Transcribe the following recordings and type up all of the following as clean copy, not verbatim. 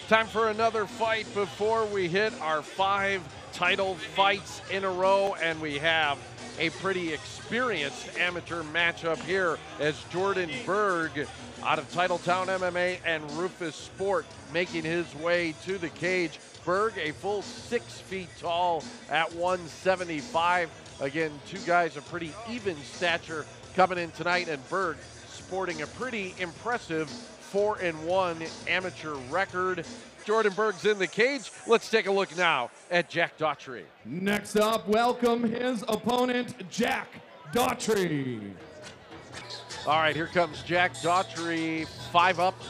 Time for another fight before we hit our 5 title fights in a row, and we have a pretty experienced amateur matchup here as Jordan Berg out of Titletown MMA and Rufus Sport making his way to the cage. Berg, a full 6 feet tall at 175. Again, two guys of pretty even stature coming in tonight, and Berg sporting a pretty impressive 4-1 amateur record. Jordan Berg's in the cage. Let's take a look now at Jack Daughtry. Next up, welcome his opponent, Jack Daughtry. All right, here comes Jack Daughtry, 5 up,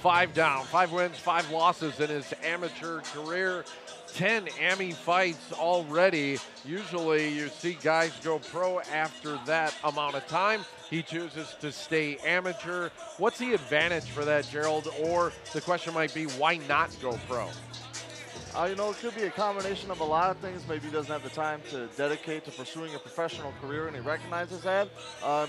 5 down, 5 wins, 5 losses in his amateur career. 10 AMI fights already. Usually you see guys go pro after that amount of time. He chooses to stay amateur. What's the advantage for that, Gerald? Or the question might be, why not go pro? You know, it could be a combination of a lot of things. Maybe he doesn't have the time to dedicate to pursuing a professional career, and he recognizes that.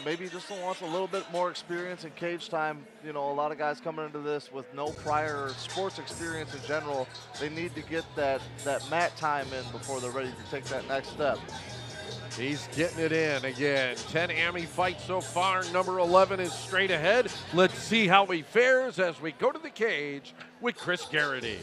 Maybe he just wants a little bit more experience in cage time. You know, a lot of guys coming into this with no prior sports experience in general. They need to get that mat time in before they're ready to take that next step. He's getting it in again. 10 AMI fights so far. Number 11 is straight ahead. Let's see how he fares as we go to the cage with Chris Garrity.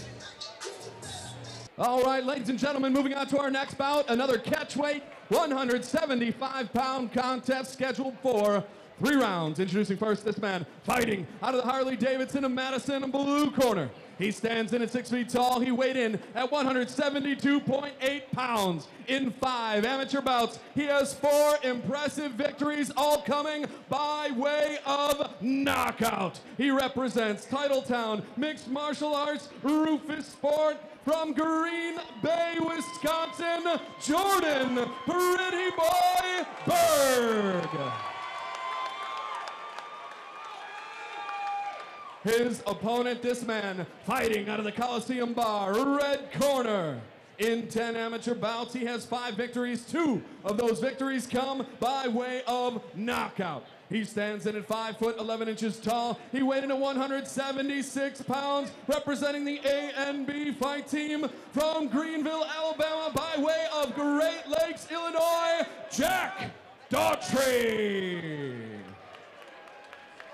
All right, ladies and gentlemen, moving on to our next bout, another catchweight 175-pound contest scheduled for 3 rounds. Introducing first this man, fighting out of the Harley-Davidson of Madison, blue corner. He stands in at 6 feet tall. He weighed in at 172.8 pounds in 5 amateur bouts. He has 4 impressive victories, all coming by way of knockout. He represents Titletown Mixed Martial Arts, Rufus Sport. From Green Bay, Wisconsin, Jordan Pretty Boy Berg. His opponent, this man, fighting out of the Coliseum Bar, red corner. In 10 amateur bouts, he has 5 victories. 2 of those victories come by way of knockout. He stands in at 5 foot 11 inches tall. He weighed in at 176 pounds, representing the A&B fight team from Greenville, Alabama, by way of Great Lakes, Illinois, Jack Daughtry.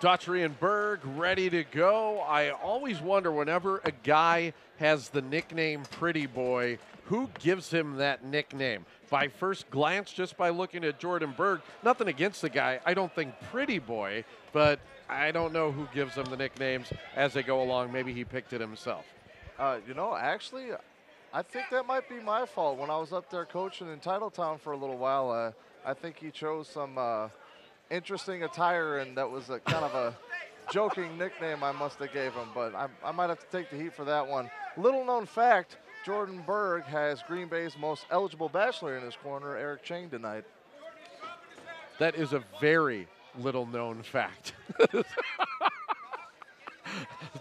Daughtry and Berg ready to go. I always wonder whenever a guy has the nickname Pretty Boy, who gives him that nickname? By first glance, just by looking at Jordan Berg, nothing against the guy. I don't think Pretty Boy, but I don't know who gives him the nicknames as they go along. Maybe he picked it himself. You know, actually, I think that might be my fault. When I was up there coaching in Titletown for a little while, I think he chose some interesting attire, and that was a kind of a joking nickname I must have gave him, but I might have to take the heat for that one. Little known fact, Jordan Berg has Green Bay's most eligible bachelor in his corner, Eric Chang, tonight. That is a very little known fact.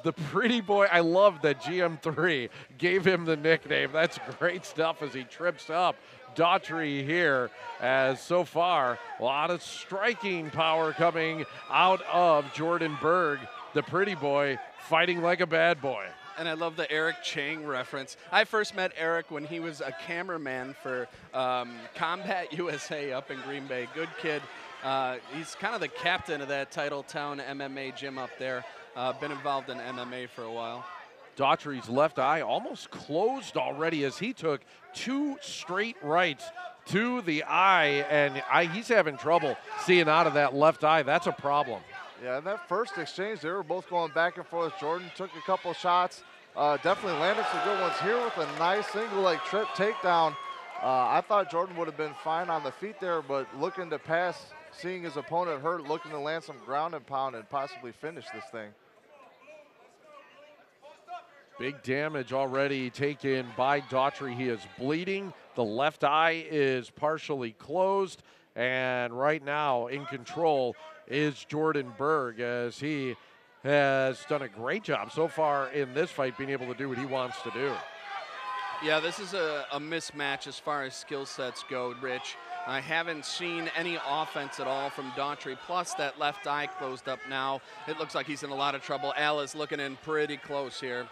The Pretty Boy, I love that GM3 gave him the nickname. That's great stuff as he trips up Daughtry here, as so far a lot of striking power coming out of Jordan Berg, the Pretty Boy, fighting like a bad boy. And I love the Eric Chang reference. I first met Eric when he was a cameraman for Combat USA up in Green Bay. Good kid. He's kind of the captain of that Titletown MMA gym up there. Been involved in MMA for a while. Daughtry's left eye almost closed already as he took 2 straight rights to the eye, and he's having trouble seeing out of that left eye. That's a problem. Yeah, in that first exchange, they were both going back and forth. Jordan took a couple shots, definitely landed some good ones here with a nice single leg trip takedown. I thought Jordan would have been fine on the feet there, but looking to pass, seeing his opponent hurt, looking to land some ground and pound and possibly finish this thing. Big damage already taken by Daughtry. He is bleeding. The left eye is partially closed. And right now in control is Jordan Berg, as he has done a great job so far in this fight being able to do what he wants to do. Yeah, this is a mismatch as far as skill sets go, Rich. I haven't seen any offense at all from Daughtry, plus that left eye closed up now. It looks like he's in a lot of trouble. Al is looking in pretty close here.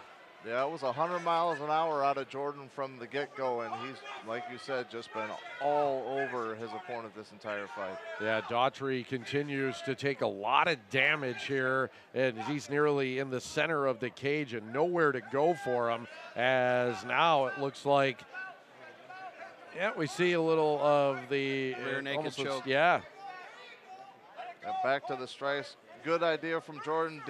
Yeah, it was 100 miles an hour out of Jordan from the get-go, and he's, like you said, just been all over his opponent this entire fight. Yeah, Daughtry continues to take a lot of damage here, and he's nearly in the center of the cage and nowhere to go for him, as now it looks like, yeah, we see a little of the rear naked choke. Yeah. And back to the strikes. Good idea from Jordan.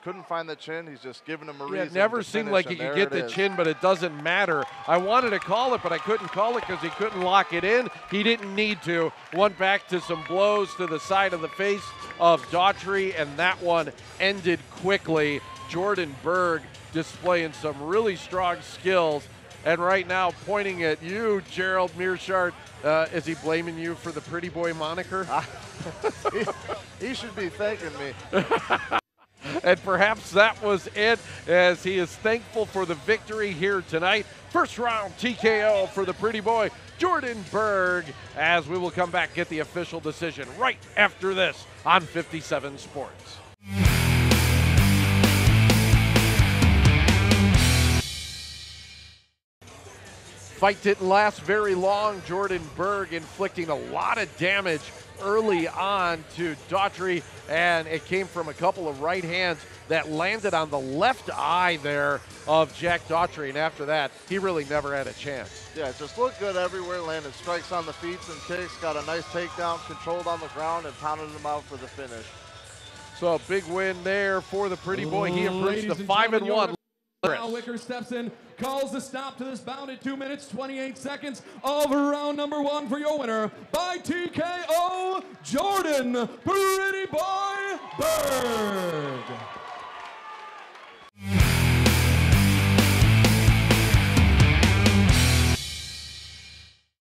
Couldn't find the chin. He's just giving him a reason. It never to seemed finish, like he could get the chin, but it doesn't matter. I wanted to call it, but I couldn't call it because he couldn't lock it in. He didn't need to. Went back to some blows to the side of the face of Daughtry, and that one ended quickly. Jordan Berg displaying some really strong skills. And right now, pointing at you, Gerald Mearshart, is he blaming you for the pretty boy moniker? He should be thanking me. And perhaps that was it, as he is thankful for the victory here tonight. First round TKO for the pretty boy, Jordan Berg, as we will come back, get the official decision right after this on 57 Sports. Fight didn't last very long. Jordan Berg inflicting a lot of damage early on to Daughtry, and it came from a couple of right hands that landed on the left eye there of Jack Daughtry, and after that, he really never had a chance. Yeah, just looked good everywhere, landed strikes on the feet and kicks, got a nice takedown, controlled on the ground, and pounded him out for the finish. So a big win there for the pretty boy. He improves to 5-1. Now Wicker steps in, calls the stop to this bout at 2 minutes, 28 seconds of round number 1 for your winner by TKO, Jordan Pretty Boy Berg.